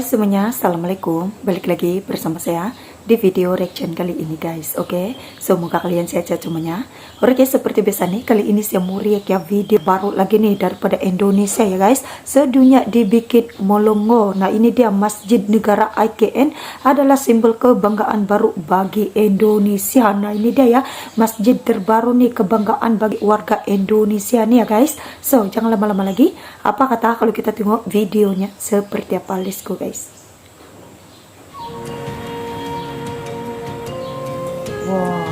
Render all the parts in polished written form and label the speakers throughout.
Speaker 1: Hai semuanya, Assalamualaikum. Balik lagi bersama saya di video reaction kali ini guys. Oke, semoga kalian sehat semuanya. Oke, seperti biasa nih, kali ini saya mau react ya video baru lagi nih daripada Indonesia ya guys. Sedunia dibikin molongo. Nah, ini dia Masjid Negara IKN adalah simbol kebanggaan baru bagi Indonesia. Nah, ini dia ya masjid terbaru nih, kebanggaan bagi warga Indonesia nih ya guys. So, jangan lama-lama lagi. Apa kata kalau kita tengok videonya seperti apa? Let's go guys. Wow.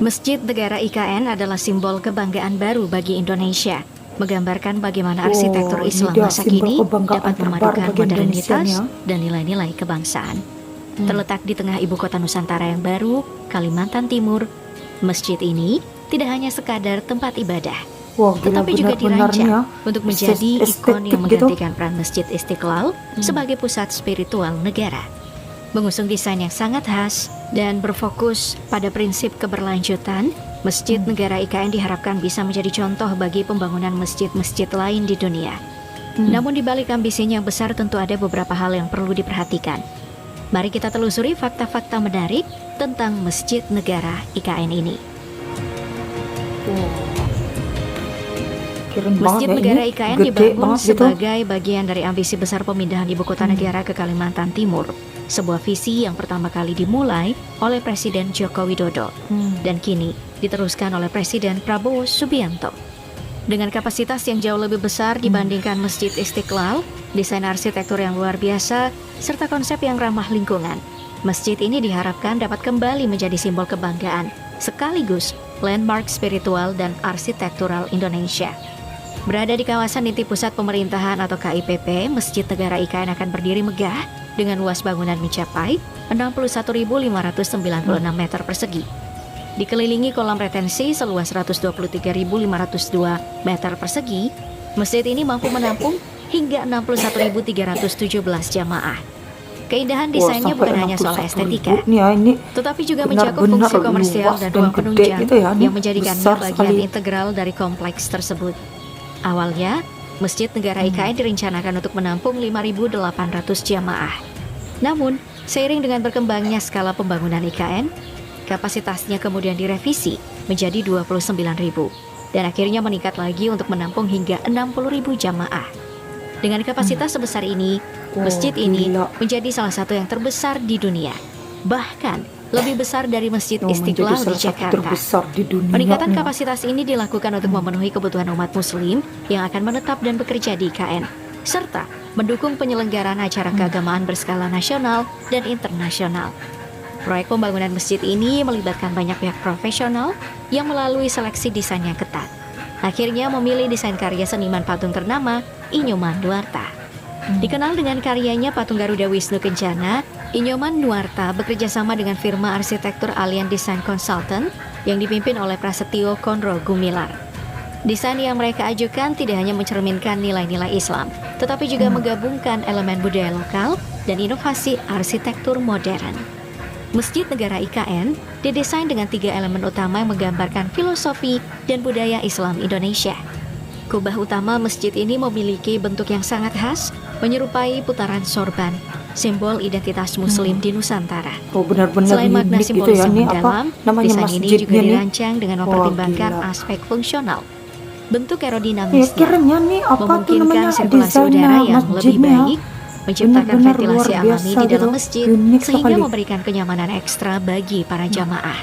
Speaker 2: Masjid Negara IKN adalah simbol kebanggaan baru bagi Indonesia, menggambarkan bagaimana arsitektur Islam masa kini dapat memadukan modernitas dan nilai-nilai kebangsaan. Terletak di tengah ibu kota Nusantara yang baru, Kalimantan Timur, masjid ini tidak hanya sekadar tempat ibadah, tetapi juga dirancang untuk menjadi ikon yang menggantikan peran Masjid Istiqlal sebagai pusat spiritual negara. Mengusung desain yang sangat khas dan berfokus pada prinsip keberlanjutan, Masjid Negara IKN diharapkan bisa menjadi contoh bagi pembangunan masjid-masjid lain di dunia. Namun di balik ambisinya yang besar tentu ada beberapa hal yang perlu diperhatikan. Mari kita telusuri fakta-fakta menarik tentang Masjid Negara IKN ini. Masjid Negara IKN dibangun sebagai bagian dari ambisi besar pemindahan ibu kota negara ke Kalimantan Timur. Sebuah visi yang pertama kali dimulai oleh Presiden Joko Widodo dan kini diteruskan oleh Presiden Prabowo Subianto. Dengan kapasitas yang jauh lebih besar dibandingkan Masjid Istiqlal, desain arsitektur yang luar biasa, serta konsep yang ramah lingkungan, masjid ini diharapkan dapat kembali menjadi simbol kebanggaan, sekaligus landmark spiritual dan arsitektural Indonesia. Berada di kawasan inti pusat pemerintahan atau KIPP, Masjid Negara IKN akan berdiri megah dengan luas bangunan mencapai 61.596 meter persegi. Dikelilingi kolam retensi seluas 123.502 meter persegi, masjid ini mampu menampung hingga 61.317 jamaah. Keindahan desainnya bukan hanya soal estetika, tetapi juga mencakup fungsi komersial dan ruang penunjang yang menjadikannya bagian integral dari kompleks tersebut. Awalnya, Masjid Negara IKN direncanakan untuk menampung 5.800 jamaah. Namun, seiring dengan berkembangnya skala pembangunan IKN, kapasitasnya kemudian direvisi menjadi 29.000 dan akhirnya meningkat lagi untuk menampung hingga 60.000 jamaah. Dengan kapasitas sebesar ini, masjid ini menjadi salah satu yang terbesar di dunia, bahkan lebih besar dari Masjid Istiqlal di Jakarta. Peningkatan kapasitas ini dilakukan untuk memenuhi kebutuhan umat muslim yang akan menetap dan bekerja di IKN, serta mendukung penyelenggaraan acara keagamaan berskala nasional dan internasional. Proyek pembangunan masjid ini melibatkan banyak pihak profesional yang melalui seleksi desain yang ketat. Akhirnya memilih desain karya seniman patung ternama Inyoman Nuarta. Dikenal dengan karyanya patung Garuda Wisnu Kencana, Inyoman Nuarta bekerja sama dengan firma arsitektur Alien Design Consultant yang dipimpin oleh Prasetyo Konro Gumilar. Desain yang mereka ajukan tidak hanya mencerminkan nilai-nilai Islam, tetapi juga menggabungkan elemen budaya lokal dan inovasi arsitektur modern. Masjid Negara IKN didesain dengan 3 elemen utama yang menggambarkan filosofi dan budaya Islam Indonesia. Kubah utama masjid ini memiliki bentuk yang sangat khas, menyerupai putaran sorban, simbol identitas muslim di Nusantara. Selain makna simbolis yang mendalam, desain ini juga dirancang dengan mempertimbangkan aspek fungsional. Bentuk aerodinamisnya memungkinkan sirkulasi udara yang lebih baik, menciptakan ventilasi alami di dalam masjid, sehingga memberikan kenyamanan ekstra bagi para jamaah.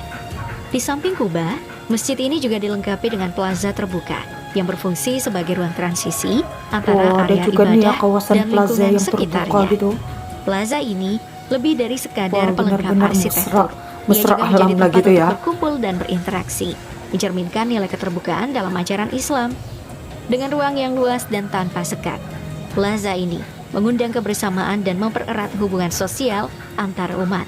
Speaker 2: Di samping kubah, masjid ini juga dilengkapi dengan plaza terbuka yang berfungsi sebagai ruang transisi antara area ibadah dan lingkungan sekitarnya. Plaza ini lebih dari sekadar pelengkap arsitektur. Ia juga menjadi tempat untuk berkumpul dan berinteraksi, mencerminkan nilai keterbukaan dalam ajaran Islam. Dengan ruang yang luas dan tanpa sekat, plaza ini mengundang kebersamaan dan mempererat hubungan sosial antar umat.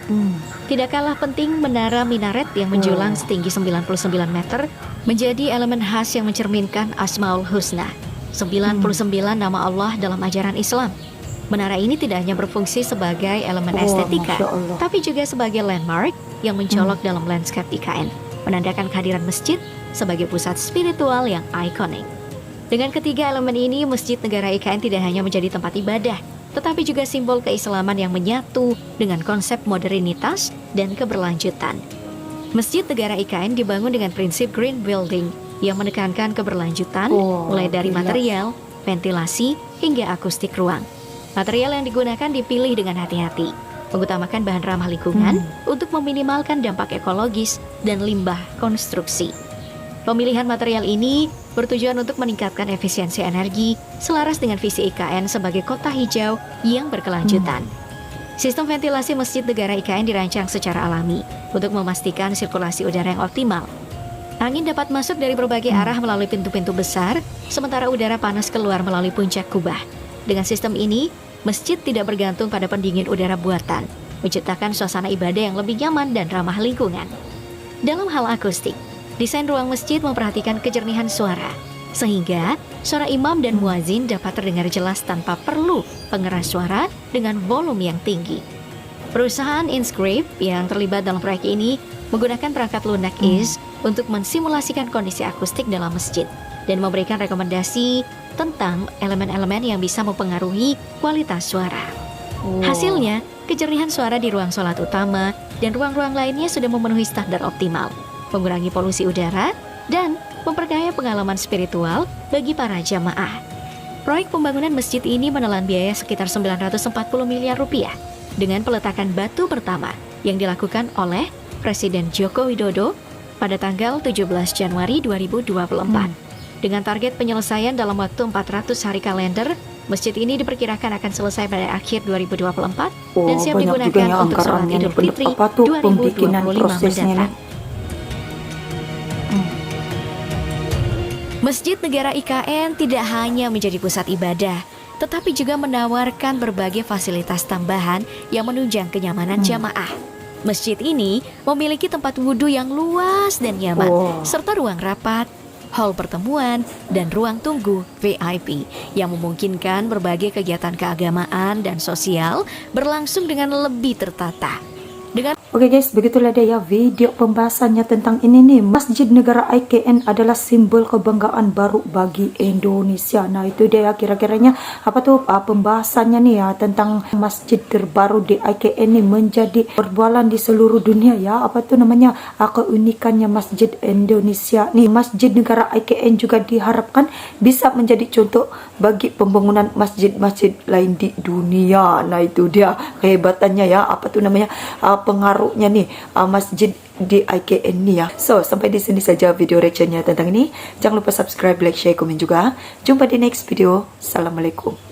Speaker 2: Tidak kalah penting, menara minaret yang menjulang setinggi 99 meter menjadi elemen khas yang mencerminkan Asmaul Husna, 99 nama Allah dalam ajaran Islam. Menara ini tidak hanya berfungsi sebagai elemen estetika, tapi juga sebagai landmark yang mencolok dalam landscape IKN, menandakan kehadiran masjid sebagai pusat spiritual yang ikonik. Dengan ketiga elemen ini, Masjid Negara IKN tidak hanya menjadi tempat ibadah, tetapi juga simbol keislaman yang menyatu dengan konsep modernitas dan keberlanjutan. Masjid Negara IKN dibangun dengan prinsip green building yang menekankan keberlanjutan, mulai dari material, ventilasi, hingga akustik ruang. Material yang digunakan dipilih dengan hati-hati, mengutamakan bahan ramah lingkungan untuk meminimalkan dampak ekologis dan limbah konstruksi. Pemilihan material ini bertujuan untuk meningkatkan efisiensi energi selaras dengan visi IKN sebagai kota hijau yang berkelanjutan. Sistem ventilasi Masjid Negara IKN dirancang secara alami untuk memastikan sirkulasi udara yang optimal. Angin dapat masuk dari berbagai arah melalui pintu-pintu besar, sementara udara panas keluar melalui puncak kubah. Dengan sistem ini, masjid tidak bergantung pada pendingin udara buatan, menciptakan suasana ibadah yang lebih nyaman dan ramah lingkungan. Dalam hal akustik, desain ruang masjid memperhatikan kejernihan suara, sehingga suara imam dan muazin dapat terdengar jelas tanpa perlu pengeras suara dengan volume yang tinggi. Perusahaan Inscript yang terlibat dalam proyek ini menggunakan perangkat lunak Ease untuk mensimulasikan kondisi akustik dalam masjid dan memberikan rekomendasi tentang elemen-elemen yang bisa mempengaruhi kualitas suara. Hasilnya, kejernihan suara di ruang sholat utama dan ruang-ruang lainnya sudah memenuhi standar optimal, mengurangi polusi udara, dan memperkaya pengalaman spiritual bagi para jamaah. Proyek pembangunan masjid ini menelan biaya sekitar 940 miliar rupiah dengan peletakan batu pertama yang dilakukan oleh Presiden Joko Widodo pada tanggal 17 Januari 2024. Dengan target penyelesaian dalam waktu 400 hari kalender, masjid ini diperkirakan akan selesai pada akhir 2024 dan siap digunakan untuk sholat Idul Fitri 2025 mendatang. Masjid Negara IKN tidak hanya menjadi pusat ibadah, tetapi juga menawarkan berbagai fasilitas tambahan yang menunjang kenyamanan jamaah. Masjid ini memiliki tempat wudhu yang luas dan nyaman, serta ruang rapat, hall pertemuan, dan ruang tunggu VIP yang memungkinkan berbagai kegiatan keagamaan dan sosial berlangsung dengan lebih tertata.
Speaker 1: Oke guys, begitulah dia ya video pembahasannya tentang ini nih. Masjid Negara IKN adalah simbol kebanggaan baru bagi Indonesia. Nah itu dia ya kira-kiranya apa tuh pembahasannya nih ya tentang masjid terbaru di IKN nih menjadi berbualan di seluruh dunia ya. Apa tuh namanya keunikannya masjid Indonesia nih. Masjid Negara IKN juga diharapkan bisa menjadi contoh bagi pembangunan masjid-masjid lain di dunia. Nah itu dia kehebatannya ya, apa tuh namanya pengaruhnya nih masjid di IKN nih ya. So sampai di sini saja video reactionnya tentang ini. Jangan lupa subscribe, like, share, komen juga. Jumpa di next video. Assalamualaikum.